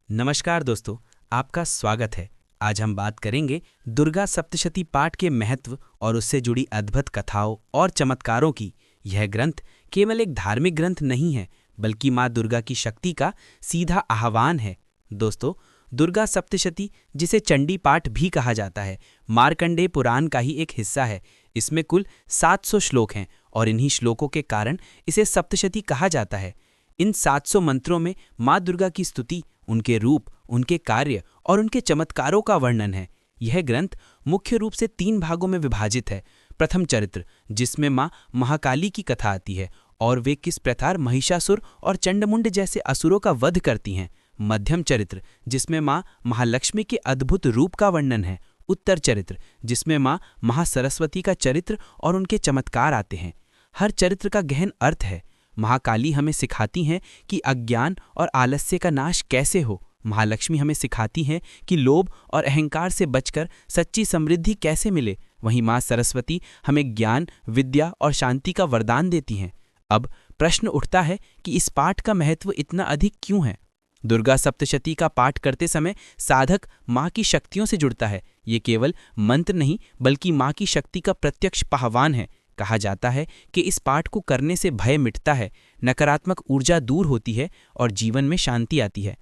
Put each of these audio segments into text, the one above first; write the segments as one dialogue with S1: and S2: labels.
S1: नमस्कार दोस्तों, आपका स्वागत है। आज हम बात करेंगे दुर्गा सप्तशती पाठ के महत्व और उससे जुड़ी अद्भुत कथाओं और चमत्कारों की। यह ग्रंथ केवल एक धार्मिक ग्रंथ नहीं है, बल्कि माँ दुर्गा की शक्ति का सीधा आह्वान है। दोस्तों, दुर्गा सप्तशती, जिसे चंडी पाठ भी कहा जाता है, मार्कंडेय पुराण का ही एक हिस्सा है। इसमें कुल 700 श्लोक हैं और इन्हीं श्लोकों के कारण इसे सप्तशती कहा जाता है। इन 700 मंत्रों में माँ दुर्गा की स्तुति, उनके रूप, उनके कार्य और उनके चमत्कारों का वर्णन है। यह ग्रंथ मुख्य रूप से 3 भागों में विभाजित है। प्रथम चरित्र, जिसमें माँ महाकाली की कथा आती है और वे किस प्रकार महिषासुर और चंडमुंड जैसे असुरों का वध करती हैं। मध्यम चरित्र, जिसमें माँ महालक्ष्मी के अद्भुत रूप का वर्णन है। उत्तर चरित्र, जिसमें माँ महासरस्वती का चरित्र और उनके चमत्कार आते हैं। हर चरित्र का गहन अर्थ है। महाकाली हमें सिखाती हैं कि अज्ञान और आलस्य का नाश कैसे हो। महालक्ष्मी हमें सिखाती हैं कि लोभ और अहंकार से बचकर सच्ची समृद्धि कैसे मिले। वहीं माँ सरस्वती हमें ज्ञान, विद्या और शांति का वरदान देती हैं। अब प्रश्न उठता है कि इस पाठ का महत्व इतना अधिक क्यों है। दुर्गा सप्तशती का पाठ करते समय साधक माँ की शक्तियों से जुड़ता है। ये केवल मंत्र नहीं, बल्कि माँ की शक्ति का प्रत्यक्ष पाहवान है। कहा जाता है कि इस पाठ को करने से भय मिटता है, नकारात्मक ऊर्जा दूर होती है और जीवन में शांति आती है।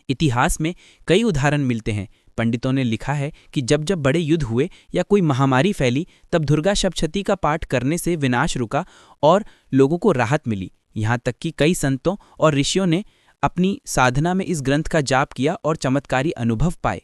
S1: इतिहास में कई उदाहरण मिलते हैं। पंडितों ने लिखा है कि जब जब बड़े युद्ध हुए या कोई महामारी फैली, तब दुर्गा सप्तशती का पाठ करने से विनाश रुका और लोगों को राहत मिली। यहाँ तक कि कई संतों और ऋषियों ने अपनी साधना में इस ग्रंथ का जाप किया और चमत्कारी अनुभव पाए।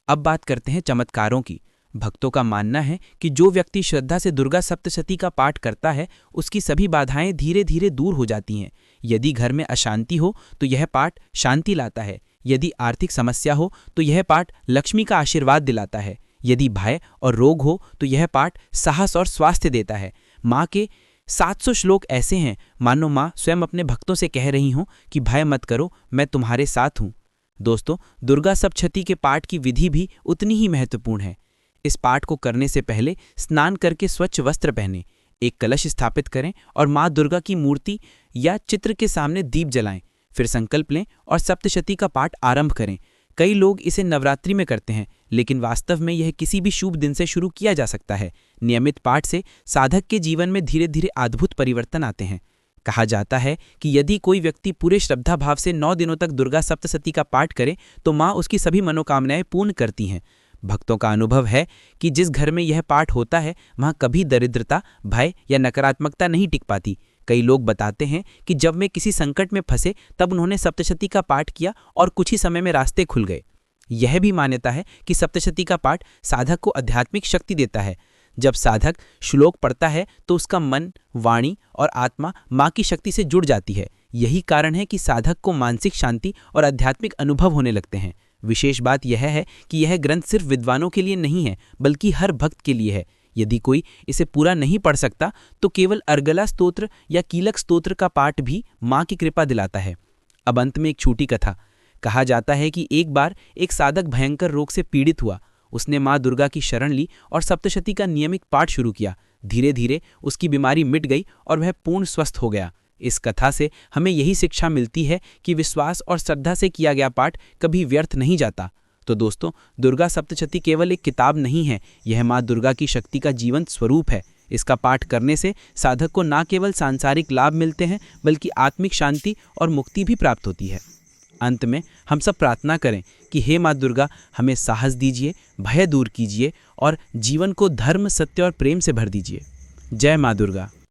S1: अब बात करते हैं चमत्कारों की। भक्तों का मानना है कि जो व्यक्ति श्रद्धा से दुर्गा सप्तशती का पाठ करता है, उसकी सभी बाधाएं धीरे धीरे दूर हो जाती हैं। यदि घर में अशांति हो तो यह पाठ शांति लाता है। यदि आर्थिक समस्या हो तो यह पाठ लक्ष्मी का आशीर्वाद दिलाता है। यदि भय और रोग हो तो यह पाठ साहस और स्वास्थ्य देता है। माँ के 700 श्लोक ऐसे हैं, मानो माँ स्वयं अपने भक्तों से कह रही हों कि भय मत करो, मैं तुम्हारे साथ हूँ। दोस्तों, दुर्गा सप्तशती के पाठ की विधि भी उतनी ही महत्वपूर्ण है। इस पाठ को करने से पहले स्नान करके स्वच्छ वस्त्र पहनें, एक कलश स्थापित करें और माँ दुर्गा की मूर्ति या चित्र के सामने दीप जलाएं। फिर संकल्प लें और सप्तशती का पाठ आरंभ करें। कई लोग इसे नवरात्रि में करते हैं, लेकिन वास्तव में यह किसी भी शुभ दिन से शुरू किया जा सकता है। नियमित पाठ से साधक के जीवन में धीरे धीरे अद्भुत परिवर्तन आते हैं। कहा जाता है कि यदि कोई व्यक्ति पूरे श्रद्धा भाव से 9 दिनों तक दुर्गा सप्तशती का पाठ करे तो माँ उसकी सभी मनोकामनाएं पूर्ण करती हैं। भक्तों का अनुभव है कि जिस घर में यह पाठ होता है, वहाँ कभी दरिद्रता, भय या नकारात्मकता नहीं टिक पाती। कई लोग बताते हैं कि जब वे किसी संकट में फंसे, तब उन्होंने सप्तशती का पाठ किया और कुछ ही समय में रास्ते खुल गए। यह भी मान्यता है कि सप्तशती का पाठ साधक को आध्यात्मिक शक्ति देता है। जब साधक श्लोक पढ़ता है तो उसका मन, वाणी और आत्मा माँ की शक्ति से जुड़ जाती है। यही कारण है कि साधक को मानसिक शांति और आध्यात्मिक अनुभव होने लगते हैं। विशेष बात यह है कि यह ग्रंथ सिर्फ विद्वानों के लिए नहीं है, बल्कि हर भक्त के लिए है। यदि कोई इसे पूरा नहीं पढ़ सकता तो केवल अर्गला स्तोत्र या कीलक स्तोत्र का पाठ भी माँ की कृपा दिलाता है। अब अंत में एक छोटी कथा। कहा जाता है कि एक बार एक साधक भयंकर रोग से पीड़ित हुआ। उसने माँ दुर्गा की शरण ली और सप्तशती का नियमित पाठ शुरू किया। धीरे धीरे उसकी बीमारी मिट गई और वह पूर्ण स्वस्थ हो गया। इस कथा से हमें यही शिक्षा मिलती है कि विश्वास और श्रद्धा से किया गया पाठ कभी व्यर्थ नहीं जाता। तो दोस्तों, दुर्गा सप्तशती केवल एक किताब नहीं है, यह माँ दुर्गा की शक्ति का जीवंत स्वरूप है। इसका पाठ करने से साधक को न केवल सांसारिक लाभ मिलते हैं, बल्कि आत्मिक शांति और मुक्ति भी प्राप्त होती है। अंत में हम सब प्रार्थना करें कि हे माँ दुर्गा, हमें साहस दीजिए, भय दूर कीजिए और जीवन को धर्म, सत्य और प्रेम से भर दीजिए। जय माँ दुर्गा।